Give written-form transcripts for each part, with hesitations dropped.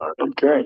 Okay.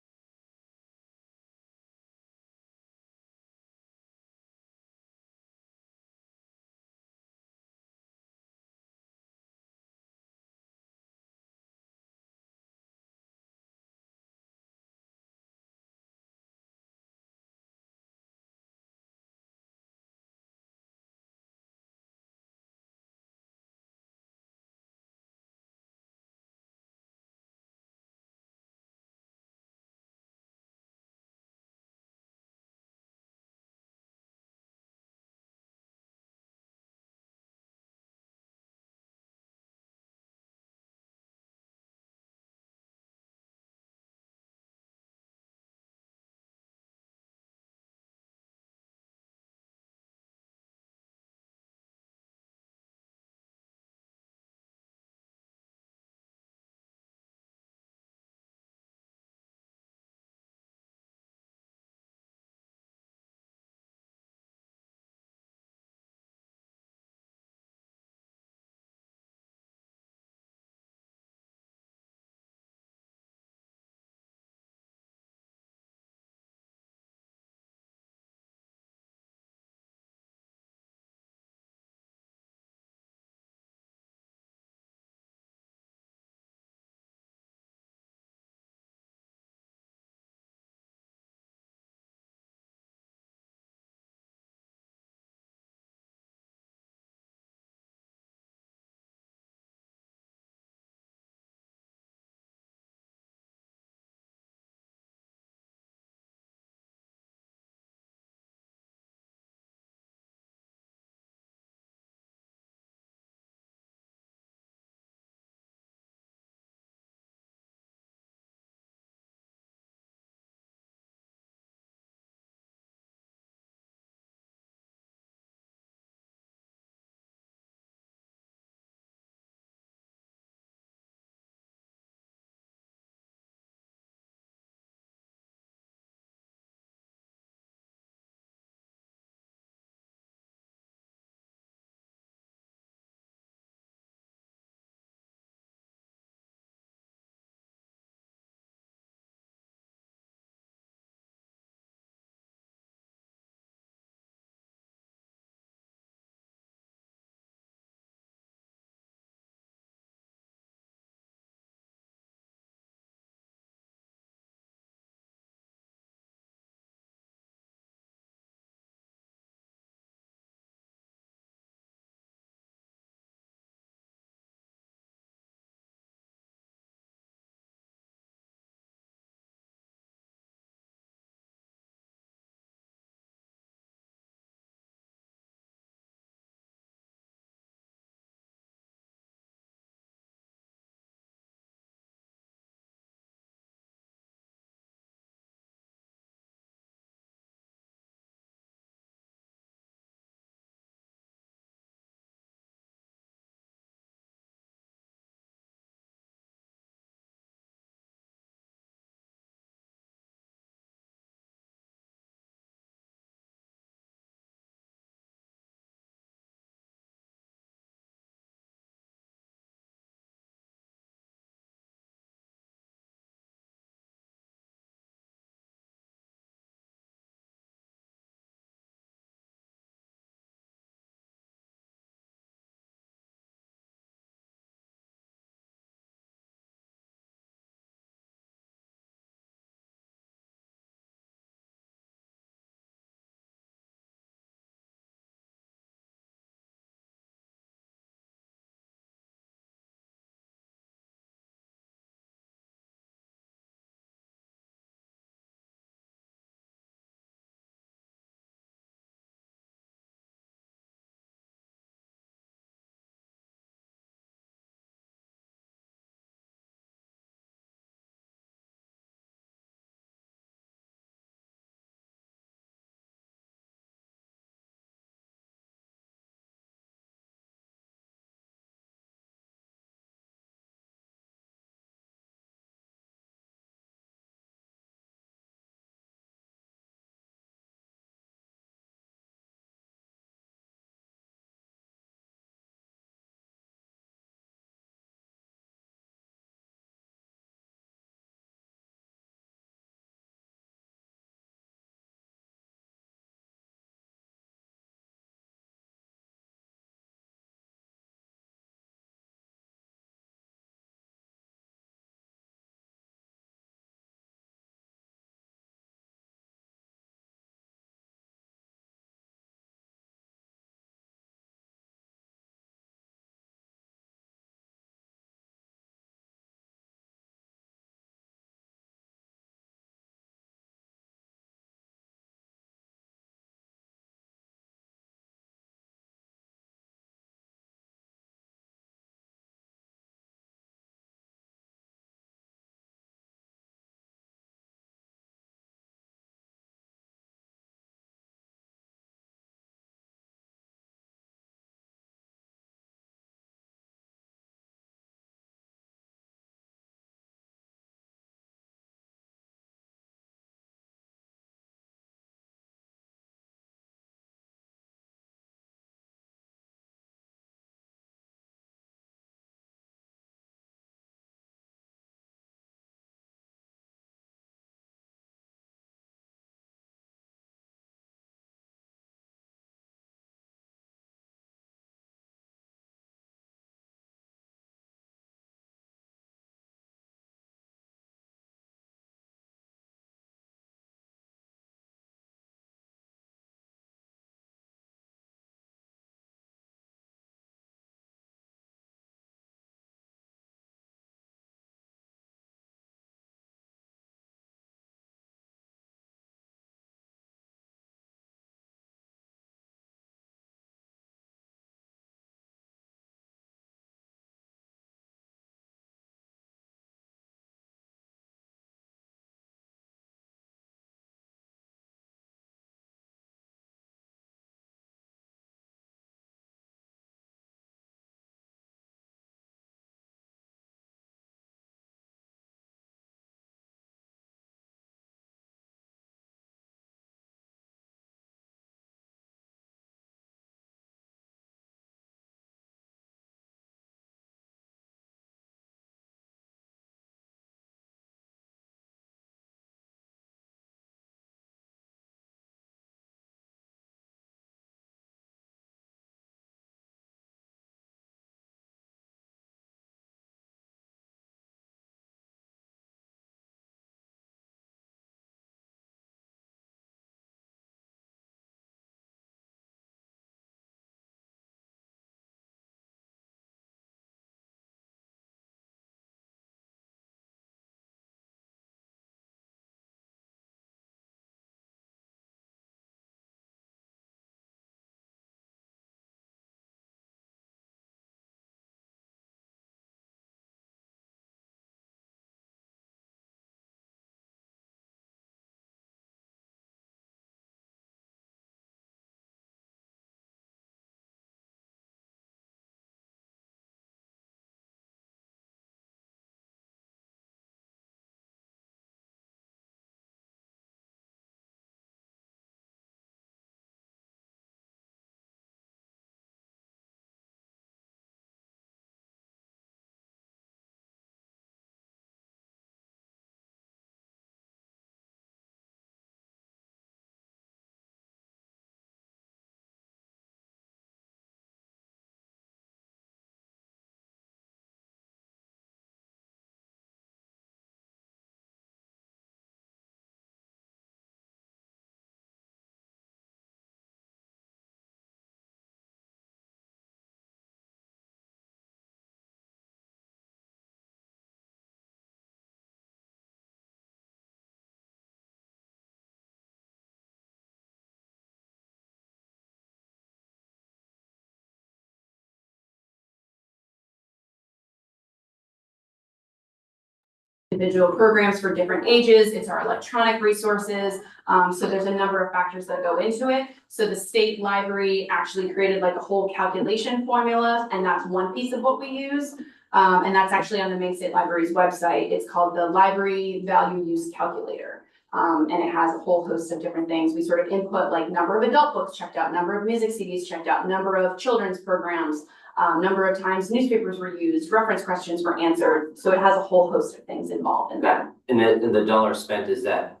individual programs for different ages. It's our electronic resources. So there's a number of factors that go into it. So the state library actually created like a whole calculation formula, and that's one piece of what we use. And that's actually on the Maine State Library's website. It's called the Library Value Use Calculator. And it has a whole host of different things. We sort of input like number of adult books checked out, number of music CDs checked out, number of children's programs, number of times newspapers were used, reference questions were answered. So it has a whole host of things involved in that. And the dollar spent, is that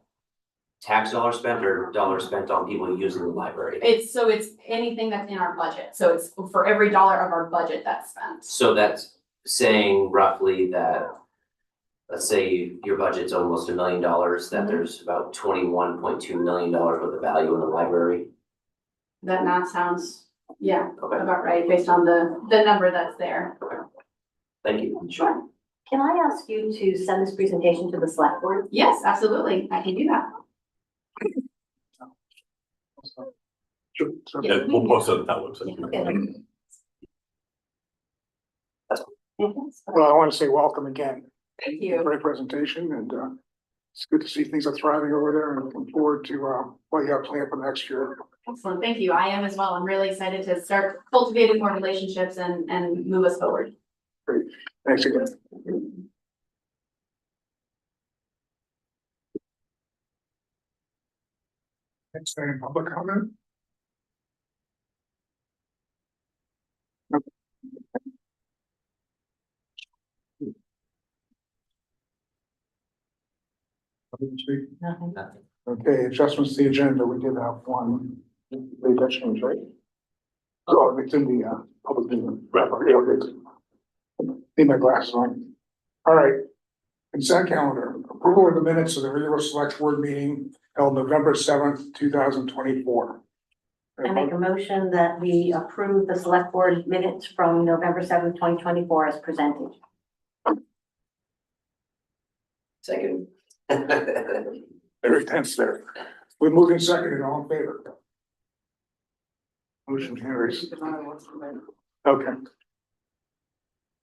tax dollar spent or dollar spent on people using the library? It's anything that's in our budget. So it's for every dollar of our budget that's spent. So that's saying roughly that, let's say your budget's almost $1 million, that there's about $21.2 million worth of value in the library. That math sounds, yeah, Okay. about right, based on the number that's there. Thank you. Sure. Can I ask you to send this presentation to the select board? Yes, absolutely. I can do that. Sure. Yeah, we'll post it on that website. Okay. Well, I want to say welcome again. Thank you. Great presentation, and it's good to see things are thriving over there, and looking forward to what you have planned for next year. Excellent. Thank you. I am as well. I'm really excited to start cultivating more relationships and move us forward. Great. Thanks again. Next thing, public comment. Nothing. Okay, adjustments to the agenda, we did have one, made that change, right? Oh, it's in the public meeting. Right. Need my glasses on. All right. Consent calendar, approval of the minutes of the regular select board meeting held November 7th, 2024. I make a motion that we approve the select board minutes from November 7th, 2024 as presented. Second. Very tense there. We're moving second and all in favor. Motion carries. Okay.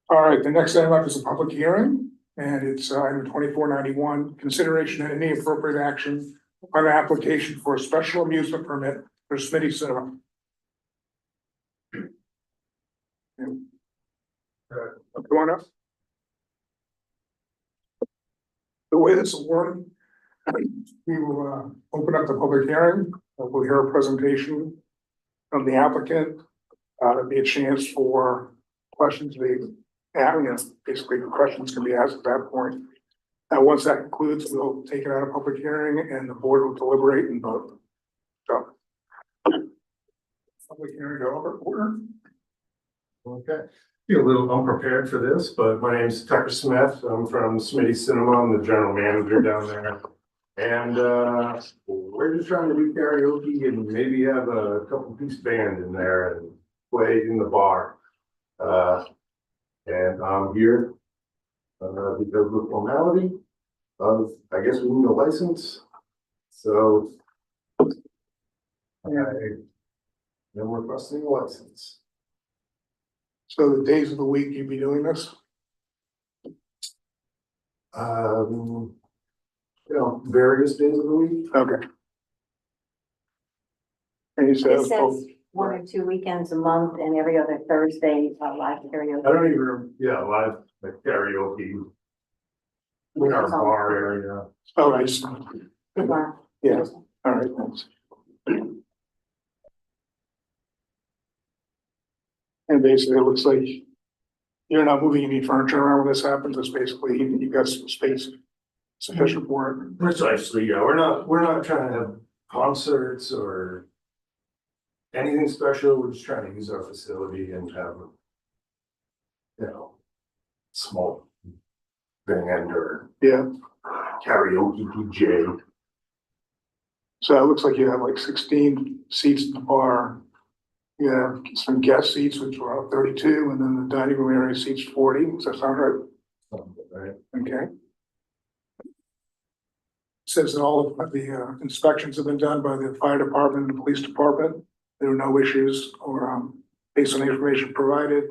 All right, the next item up is a public hearing, and it's item 2491, consideration and any appropriate action on an application for a special amusement permit for Smitty Cinema. Come on up. The way this will work, we will open up the public hearing. We'll hear a presentation from the applicant. There'll be a chance for questions to be asked. Basically, the questions can be asked at that point. And once that concludes, we'll take it out of public hearing and the board will deliberate and vote. So, public hearing over. Okay, feel a little unprepared for this, but my name's Tucker Smith. I'm from Smitty Cinema. I'm the general manager down there. And we're just trying to do karaoke and maybe have a couple piece band in there and play in the bar. And I'm here because of the formality of, I guess we need a license. So then we're requesting a license. So the days of the week you'd be doing this? Various days of the week. Okay. And you said, It says 1 or 2 weekends a month and every other Thursday, live karaoke. I don't even, live like karaoke. In our bar area. oh, nice. Good one. Yeah, all right, thanks. And basically, it looks like you're not moving any furniture around when this happens. It's basically, you got some space sufficient for it. Precisely, yeah, we're not trying to have concerts or anything special. We're just trying to use our facility and have, small band or Yeah, karaoke DJ. so it looks like you have like 16 seats in the bar. You have some guest seats, which are 32, and then the dining room area seats 40. Does that sound right? Right. Okay. Says that all of the inspections have been done by the fire department and the police department. There were no issues or based on the information provided.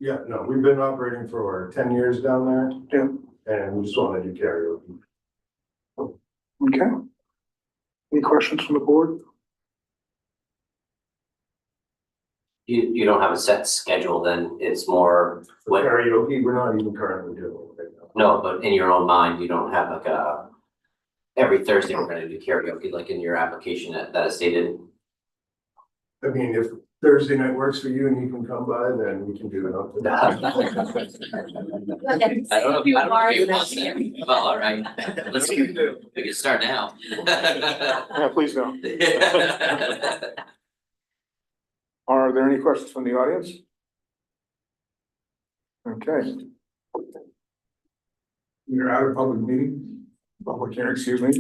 Yeah, no, we've been operating for 10 years down there. Yeah. And we just want to do karaoke. Okay. Any questions from the board? You don't have a set schedule, then it's more, For what, karaoke, we're not even currently doing it right now. no, but in your own mind, you don't have like a, every Thursday we're gonna do karaoke, like in your application that is stated. I mean, if Thursday night works for you and you can come by, then we can do it up to that. I don't know if you want to. Well, all right, let's, we can start now. Yeah, please don't. Are there any questions from the audience? Okay. We're out of public meeting, public hearing, excuse me.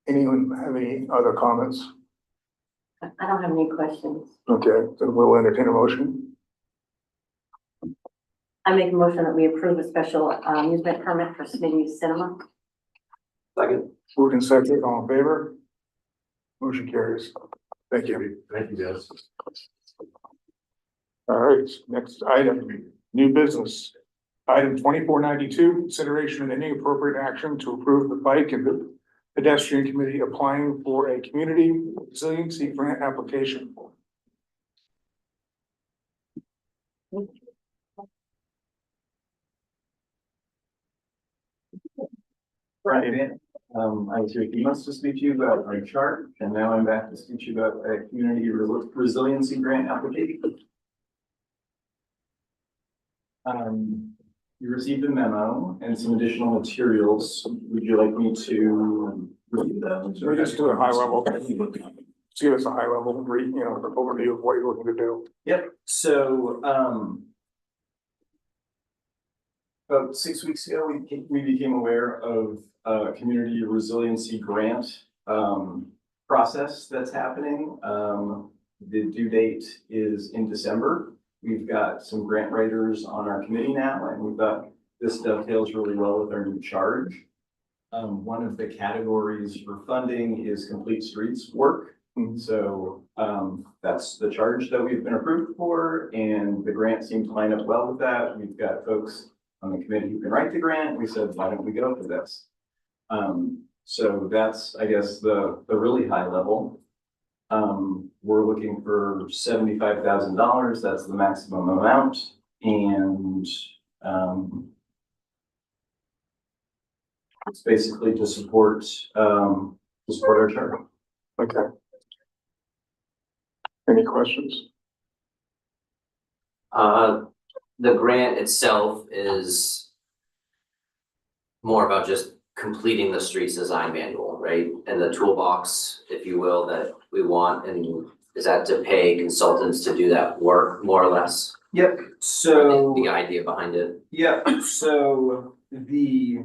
Anyone have any other comments? I don't have any questions. Okay, then we'll entertain a motion. I make a motion that we approve a special amusement permit for Smitty's Cinema. Second. Moved and seconded, all in favor? Motion carries. Thank you. Thank you, guys. All right, next item, new business. Item 2492, consideration and any appropriate action to approve the bike and the pedestrian committee applying for a community resiliency grant application. Right, I was here a few months to speak to you about our chart, and now I'm back to speak to you about a community resiliency grant application. You received a memo and some additional materials. Would you like me to review those? So we just do a high level, just give us a high level, overview of what you're looking to do. Yep, so, about 6 weeks ago, we became aware of a community resiliency grant, process that's happening. The due date is in December. We've got some grant writers on our committee now, and we've got, this dovetails really well with our new charge. One of the categories for funding is complete streets work. So, that's the charge that we've been approved for, and the grant seems to line up well with that. We've got folks on the committee who can write the grant. We said, why don't we go for this? So that's, I guess, the really high level. We're looking for $75,000. That's the maximum amount. And, it's basically to support our charter. Okay. Any questions? The grant itself is more about just completing the streets design manual, right? And the toolbox, if you will, that we want, and is that to pay consultants to do that work, more or less? Yep, so. The idea behind it. Yeah, so we're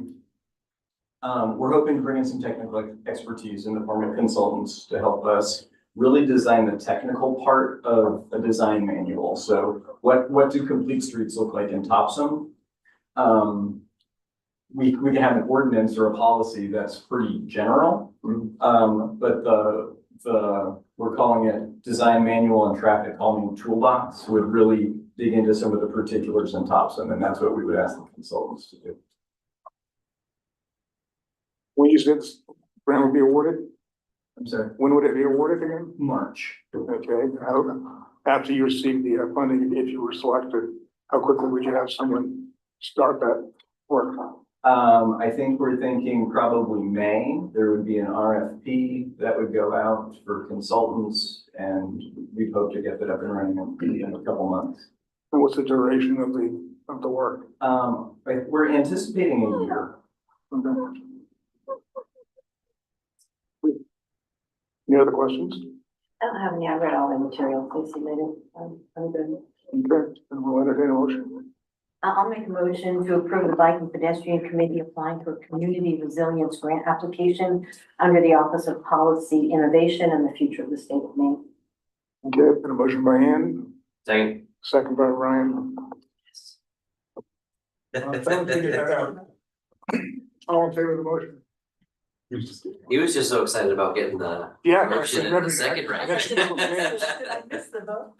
hoping to bring in some technical expertise in the form of consultants to help us really design the technical part of a design manual. So what do complete streets look like in Topsham? We can have an ordinance or a policy that's pretty general. But we're calling it design manual and traffic calming toolbox would really dig into some of the particulars in Topsham, and that's what we would ask the consultants to do. When you said this grant would be awarded, I'm sorry, when would it be awarded again? March. Okay, after you receive the funding, if you were selected, how quickly would you have someone start that work? I think we're thinking probably May. There would be an RFP that would go out for consultants, and we hope to get that up and running in a couple months. And what's the duration of the work? We're anticipating a year. Okay. Any other questions? I don't have any. I read all the materials they submitted. I'm good. Okay, then we'll entertain a motion. I'll make a motion to approve the Bike and Pedestrian Committee applying to a Community Resilience Grant application under the Office of Policy Innovation and the Future of the State of Maine. Okay, been a motion by Ann, Second. second by Ryan. All in favor of the motion? He was just so excited about getting the Yeah. motion in the second I round. got you people's names. Did I miss the vote?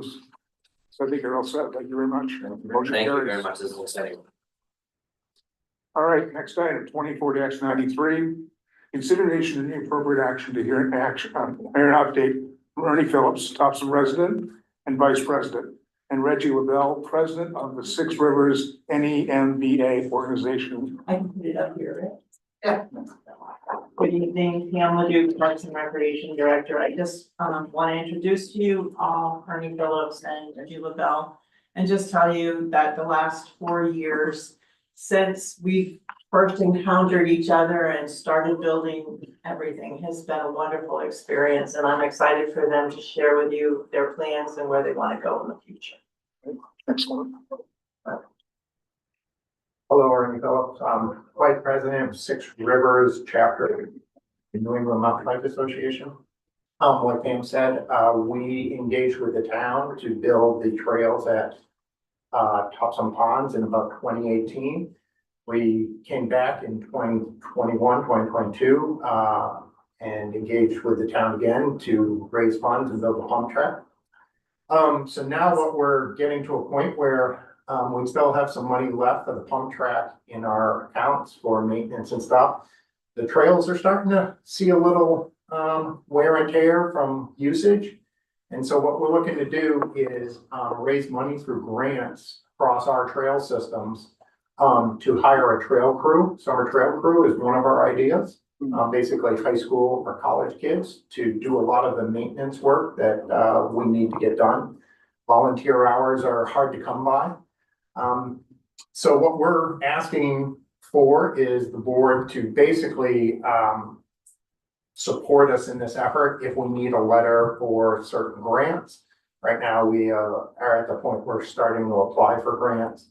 So I think you're all set. Thank you very much. Motion Thank you very carries. much, this is exciting. All right, next item, 24-93. Consideration of any appropriate action to hear an update from Ernie Phillips, Topsham resident and vice president, and Reggie LaBelle, president of the Six Rivers NEMBA organization. I can put it up here, right? Yeah. Good evening, Pam Leduc, Parks and Recreation Director. I just want to introduce to you all Ernie Phillips and Reggie LaBelle. And just tell you that the last 4 years since we first encountered each other and started building everything has been a wonderful experience. And I'm excited for them to share with you their plans and where they want to go in the future. Excellent. Hello, Ernie Phillips. I'm Vice President of Six Rivers Chapter in New England Mountain Bike Association. Like Pam said, we engaged with the town to build the trails at Topsham Ponds in about 2018. We came back in 2021, 2022, and engaged with the town again to raise funds and build a pump track. So now what we're getting to a point where we still have some money left for the pump track in our accounts for maintenance and stuff. The trails are starting to see a little wear and tear from usage. And so what we're looking to do is raise money through grants across our trail systems to hire a trail crew. Summer trail crew is one of our ideas. Basically high school or college kids to do a lot of the maintenance work that we need to get done. Volunteer hours are hard to come by. So what we're asking for is the board to basically support us in this effort if we need a letter for certain grants. Right now, we are at the point we're starting to apply for grants.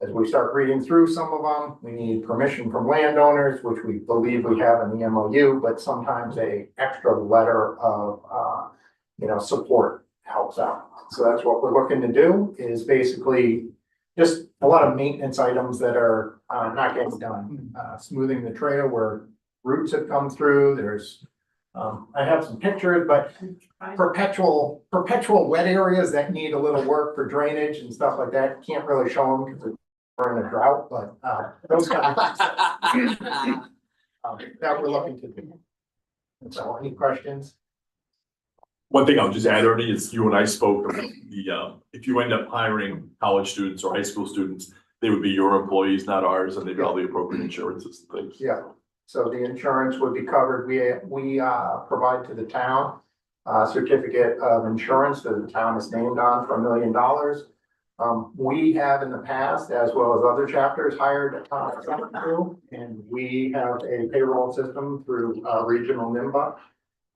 As we start reading through some of them, we need permission from landowners, which we believe we have in the MOU, but sometimes a extra letter of support helps out. So that's what we're looking to do, is basically just a lot of maintenance items that are not getting done. Smoothing the trail where roots have come through. There's I have some pictures, but perpetual wet areas that need a little work for drainage and stuff like that. Can't really show them because we're in a drought, but those guys that we're looking to do. So any questions? One thing I'll just add, Ernie, is you and I spoke about if you end up hiring college students or high school students, they would be your employees, not ours, and they'd get all the appropriate insurances and things. Yeah, so the insurance would be covered. We provide to the town a certificate of insurance that the town is named on for $1 million. We have in the past, as well as other chapters, hired a crew, and we have a payroll system through regional NIMBA.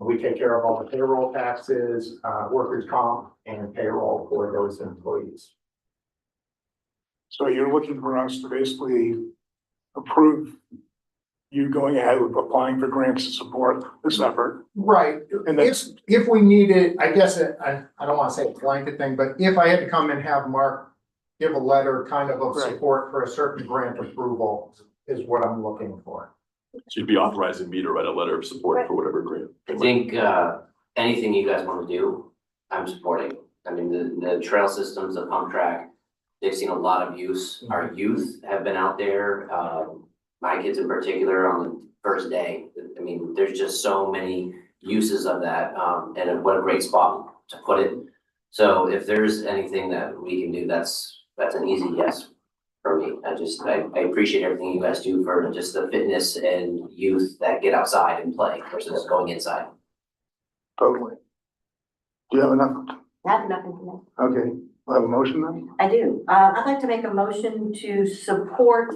We take care of all the payroll taxes, workers' comp, and payroll for those employees. So you're looking for us to basically approve you going ahead with applying for grants to support this effort. Right. And that's, If we needed, I guess, I don't want to say a blanket thing, but if I had to come and have Mark give a letter kind of Right. support for a certain grant approval is what I'm looking for. So you'd be authorizing me to write a letter of support for whatever grant. I think anything you guys want to do, I'm supporting. I mean, the trail systems, the pump track, they've seen a lot of use. Our youth have been out there, my kids in particular on the first day. I mean, there's just so many uses of that, and what a great spot to put it. So if there's anything that we can do, that's an easy yes for me. I appreciate everything you guys do for just the fitness and youth that get outside and play versus going inside. totally. Do you have enough? I have nothing to know. Okay, I have a motion then? I do. I'd like to make a motion to support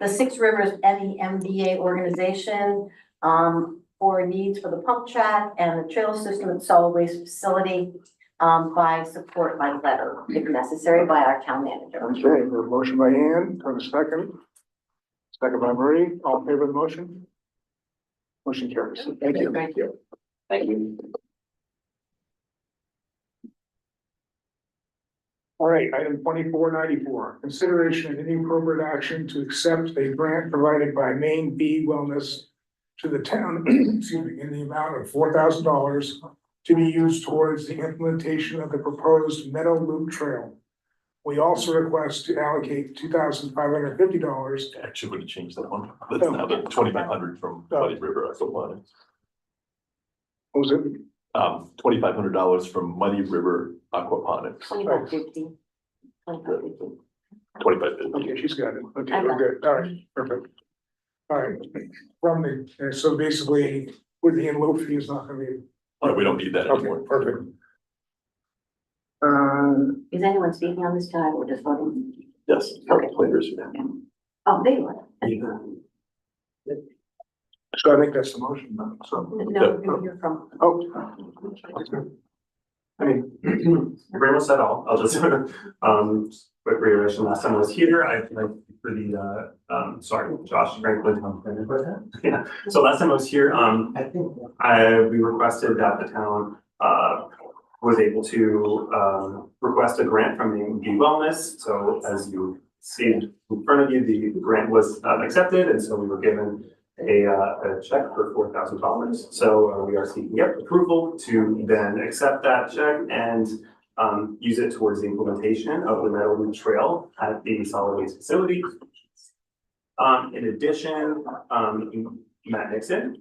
the Six Rivers NEMBA organization for needs for the pump track and the trail system at solid waste facility by support by letter, if necessary, by our town manager. Okay, we have a motion by Ann, have a second. Second by Marie, all in favor of the motion? Motion carries. Thank you. Thank you. Thank you. All right, item 2494, consideration of any appropriate action to accept a grant provided by Maine Bee Wellness to the town, excuse me, in the amount of $4,000 to be used towards the implementation of the proposed Meadow Loop Trail. We also request to allocate $2,550. Actually, would have changed that one. That's now the 2,500 from Muddy River Aquaponics. What was it? $2,500 from Muddy River Aquaponics. 2550. 2,550. Okay, she's got it. Okay, we're good. All right, perfect. All right, from the, so basically, with the in-lieu fee is not gonna be. Yeah, we don't need that Okay, anymore. perfect. Is anyone speaking on this tonight or just voting? Yes. Okay. Later. Oh, they were. So I think that's the motion, so. No, you're from. Oh. I mean, pretty much said all. I'll just, quick reiteration. Last time I was here, I like for the, sorry, Josh Franklin. Yeah, so last time I was here, we requested that the town, was able to, request a grant from the Wellness. So as you see in front of you, the grant was accepted, and so we were given a check for $4,000. So we are seeking approval to then accept that check and use it towards the implementation of the Meadow Loop Trail at the solid waste facility. In addition, Matt Nixon,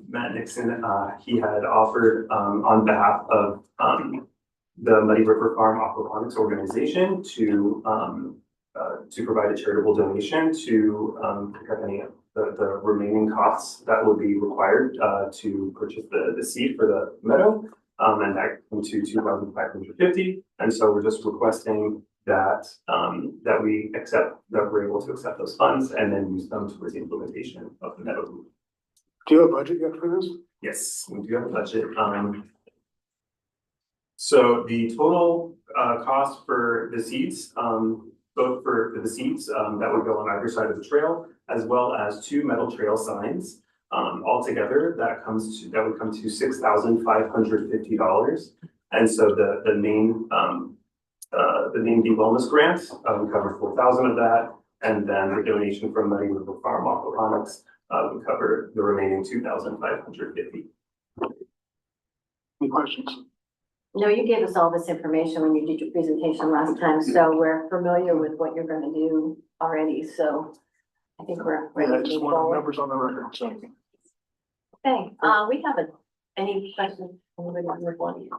Matt Nixon, he had offered on behalf of the Muddy River Farm Aquaponics organization to provide a charitable donation to pick up any of the remaining costs that would be required to purchase the seed for the meadow, and that came to $2,550. And so we're just requesting that that we're able to accept those funds and then use them towards the implementation of the meadow. Do you have a budget yet for this? Yes, we do have a budget. So the total cost for the seeds, both for the seeds that would go on either side of the trail, as well as 2 metal trail signs. Altogether, that would come to $6,550. And so the Maine Bee Wellness Grant would cover 4,000 of that, and then the donation from Muddy River Farm Aquaponics would cover the remaining 2,550. Any questions? No, you gave us all this information when you did your presentation last time, so we're familiar with what you're gonna do already, so I think we're ready Yeah, I to just move want the forward. numbers on the record, so. Okay, we have any questions? Anybody on this one?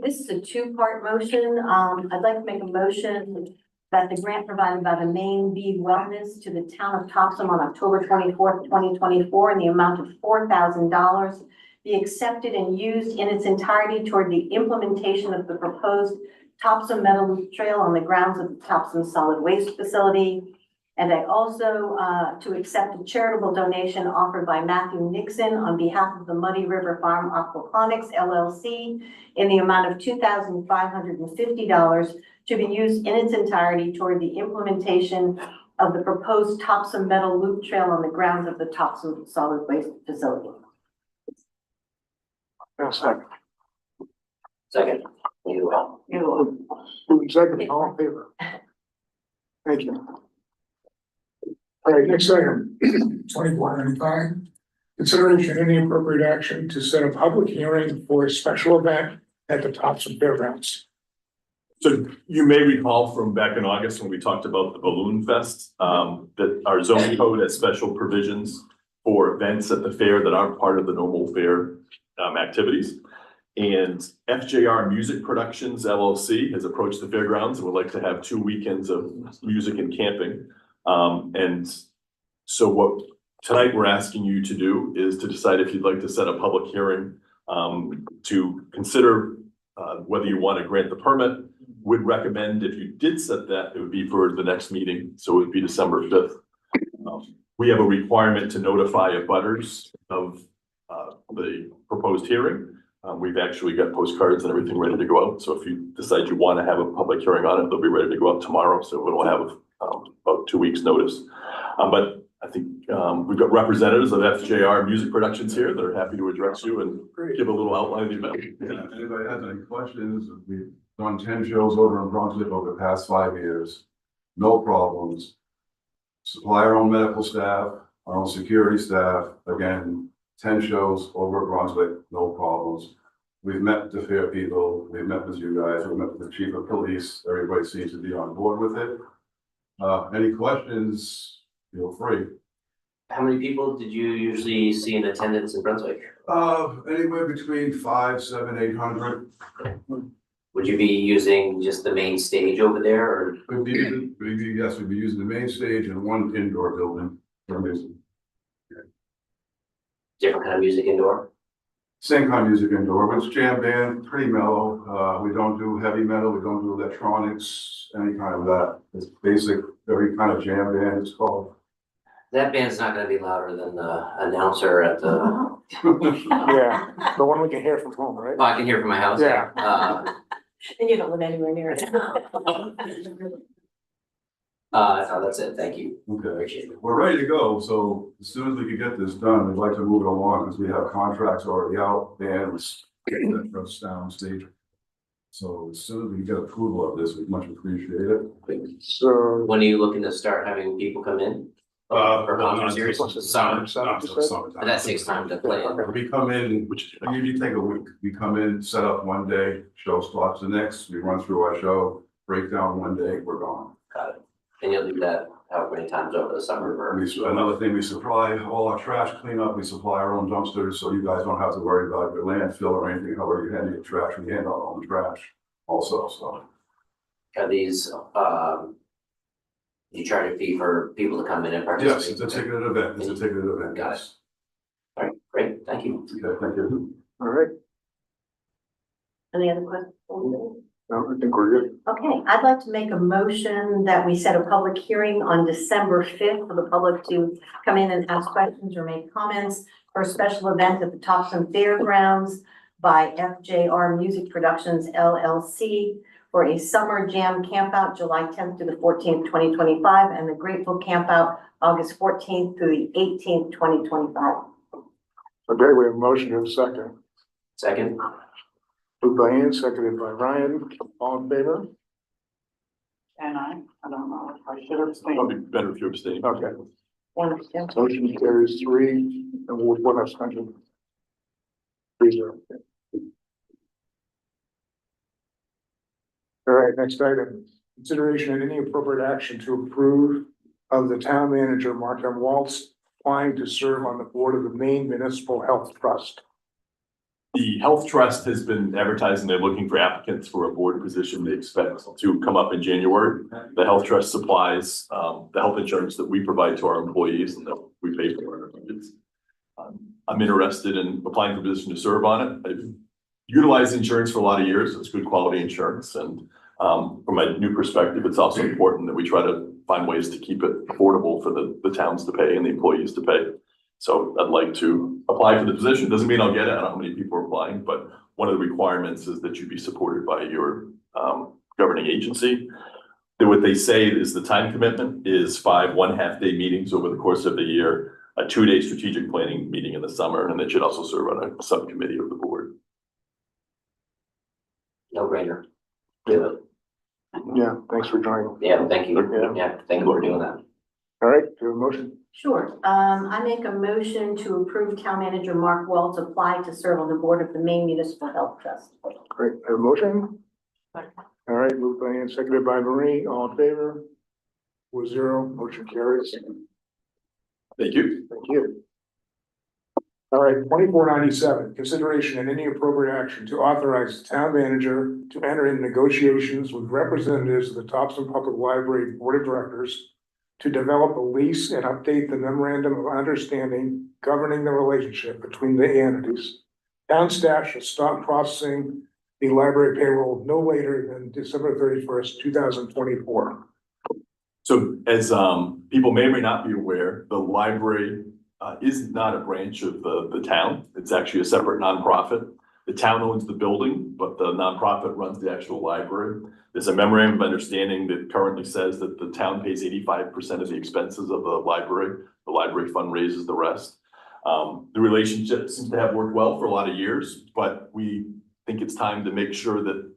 This is a 2-part motion. I'd like to make a motion that the grant provided by the Maine Bee Wellness to the Town of Topsham on October 24th, 2024 in the amount of $4,000 be accepted and used in its entirety toward the implementation of the proposed Topsham Meadow Loop Trail on the grounds of the Topsham Solid Waste Facility. And I also to accept a charitable donation offered by Matthew Nixon on behalf of the Muddy River Farm Aquaponics LLC in the amount of $2,550 to be used in its entirety toward the implementation of the proposed Topsham Meadow Loop Trail on the grounds of the Topsham Solid Waste Facility. Second. Second. You Second, all in favor? Thank you. All right, next item, 2495. Consideration any appropriate action to set a public hearing for a special event at the Topsham Fairgrounds. So you may recall from back in August when we talked about the Balloon Fest, that our zoning code has special provisions for events at the fair that aren't part of the normal fair activities. And FJR Music Productions LLC has approached the fairgrounds and would like to have 2 weekends of music and camping. And so what tonight we're asking you to do is to decide if you'd like to set a public hearing to consider whether you want to grant the permit. Would recommend if you did set that, it would be for the next meeting. So it would be December 5th. We have a requirement to notify abutters of the proposed hearing. We've actually got postcards and everything ready to go out. So if you decide you want to have a public hearing on it, they'll be ready to go out tomorrow. So it'll have about 2 weeks notice. But I think we've got representatives of FJR Music Productions here. They're happy to address you and give a little outline of the event. Yeah, anybody has any questions? We've done 10 shows over in Brunswick over the past 5 years. No problems. Supply our own medical staff, our own security staff. Again, 10 shows over at Brunswick, no problems. We've met the fair people, we've met with you guys, we've met with the chief of police, everybody seems to be on board with it. Any questions, feel free. How many people did you usually see in attendance in Brunswick? Anywhere between 500, 700, 800. Would you be using just the main stage over there, or We'd be using the main stage and one indoor building for music. different kind of music indoor? Same kind of music indoor, but it's jam band, pretty mellow. We don't do heavy metal, we don't do electronics, any kind of that. It's basic, very kind of jam band, it's called. That band's not gonna be louder than the announcer at the, Yeah, the one we can hear from home, right? oh, I can hear from my house. Yeah. And you don't live anywhere near it. No, that's it, thank you, Okay, appreciate it. we're ready to go, so as soon as we can get this done, we'd like to move it along, because we have contracts already out, bands, that goes down stage. So as soon as we get approval of this, we'd much appreciate it. So, When are you looking to start having people come in? For concert series? Summer, but that takes time to plan. We come in, which usually take a week. We come in, set up one day, show spots the next, we run through our show, break down one day, we're gone. Got it. And you'll do that however many times over the summer or? Another thing, we supply all our trash cleanup, we supply our own dumpsters, so you guys don't have to worry about your landfill or anything, however you handle your trash, we handle our own trash also, so. Are these, you charge a fee for people to come in and Yes, participate? it's a ticketed event, it's a ticketed event. Got it. All right, great, thank you. Okay, thank you. all right, Any other questions? no, I think we're good. Okay, I'd like to make a motion that we set a public hearing on December 5th for the public to come in and ask questions or make comments for a special event at the Topsham Fairgrounds by FJR Music Productions LLC for a summer jam campout, July 10th to the 14th, 2025, and the Grateful Campout, August 14th through the 18th, 2025. Okay, we have a motion to a second. Second, Moved by Ian, seconded by Ryan, all in favor? And I don't know if I should have stayed. Probably better if you abstain. Okay, One abstention. motion carries 3, and with 1 abstention. 3-0. All right, next item, consideration and any appropriate action to approve of the town manager, Mark M. Waltz, applying to serve on the board of the Maine Municipal Health Trust. The Health Trust has been advertising, they're looking for applicants for a board position they expect to come up in January. The Health Trust supplies the health insurance that we provide to our employees and that we pay for our budgets. I'm interested in applying for a position to serve on it. I've utilized insurance for a lot of years. It's good quality insurance. And from a new perspective, it's also important that we try to find ways to keep it affordable for the towns to pay and the employees to pay. So I'd like to apply for the position. Doesn't mean I'll get it. I don't know how many people are applying, but one of the requirements is that you be supported by your governing agency. Then what they say is the time commitment is 5 one-half-day meetings over the course of the year, a 2-day strategic planning meeting in the summer, and they should also serve on a subcommittee of the board. no brainer. Do it. Yeah, thanks for joining. Yeah, thank you. Yeah. Yeah, thank you for doing that. All right, do you have a motion? Sure. I make a motion to approve town manager Mark Waltz apply to serve on the board of the Maine Municipal Health Trust. Great, have a motion? All right, moved by Ian, seconded by Marie, all in favor? 4-0, motion carries. Thank you. Thank you. All right, 2497, consideration and any appropriate action to authorize the town manager to enter in negotiations with representatives of the Topsham Public Library Board of Directors to develop a lease and update the memorandum of understanding governing the relationship between the entities. Town staff shall stop processing the library payroll no later than December 31st, 2024. So as people may or may not be aware, the library is not a branch of the town. It's actually a separate nonprofit. The town owns the building, but the nonprofit runs the actual library. There's a memorandum of understanding that currently says that the town pays 85% of the expenses of the library. The library fund raises the rest. The relationship seems to have worked well for a lot of years, but we think it's time to make sure that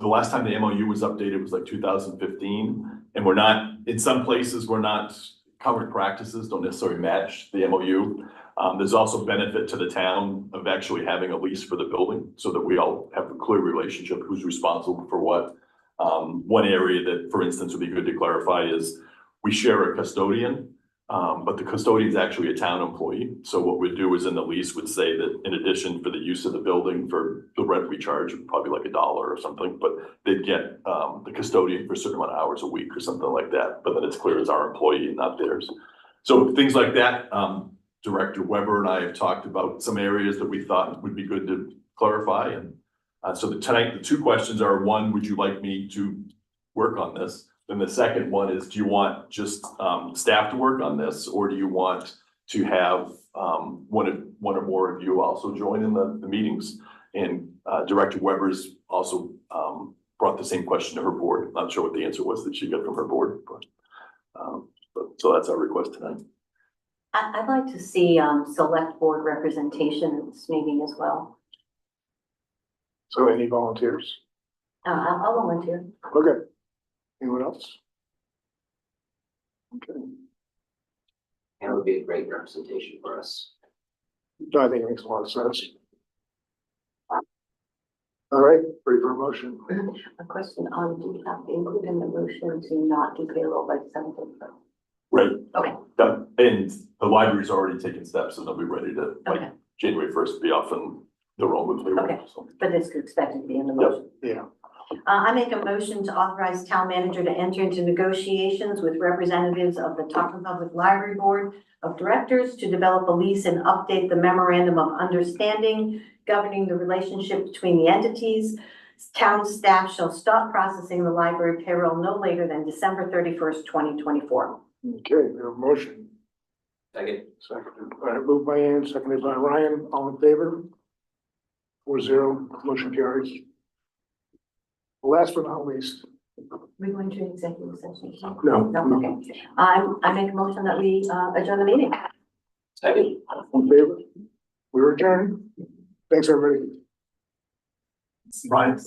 the last time the MOU was updated was like 2015. And we're not, in some places, we're not current practices don't necessarily match the MOU. There's also benefit to the town of actually having a lease for the building so that we all have a clear relationship, who's responsible for what. One area that, for instance, would be good to clarify is we share a custodian, but the custodian is actually a town employee. So what we'd do is in the lease would say that in addition for the use of the building for the rent we charge, probably like $1 or something, but they'd get the custodian for a certain amount of hours a week or something like that. But then it's clear as our employee, not theirs. So things like that. Director Weber and I have talked about some areas that we thought would be good to clarify. And so tonight, the two questions are, one, would you like me to work on this? Then the second one is, do you want just staff to work on this, or do you want to have one or more of you also join in the meetings? And Director Weber's also brought the same question to her board. Not sure what the answer was that she got from her board, but so that's our request tonight. I'd like to see select board representation in this meeting as well. So any volunteers? I'll volunteer. Okay. Anyone else? Okay. And it would be a great representation for us. No, I think it makes a lot of sense. All right, ready for a motion? A question on, do we have to include in the motion to not do payroll by December 31st? Right. Okay. Done. And the library's already taken steps, and they'll be ready to, like, Okay. January 1st, be off and they're all with payroll. Okay. So. But it's expected to be in the motion. Yeah. I make a motion to authorize town manager to enter into negotiations with representatives of the Topsham Public Library Board of Directors to develop a lease and update the memorandum of understanding governing the relationship between the entities. Town staff shall stop processing the library payroll no later than December 31st, 2024. Okay, we have a motion. Second. Seconded. All right, moved by Ann, seconded by Ryan. All in favor? 4-0, motion carries. Last but not least. We're going to executive session. No. No, okay. I make a motion that we adjourn the meeting. Second. All in favor? We're adjourned. Thanks, everybody. Ryan.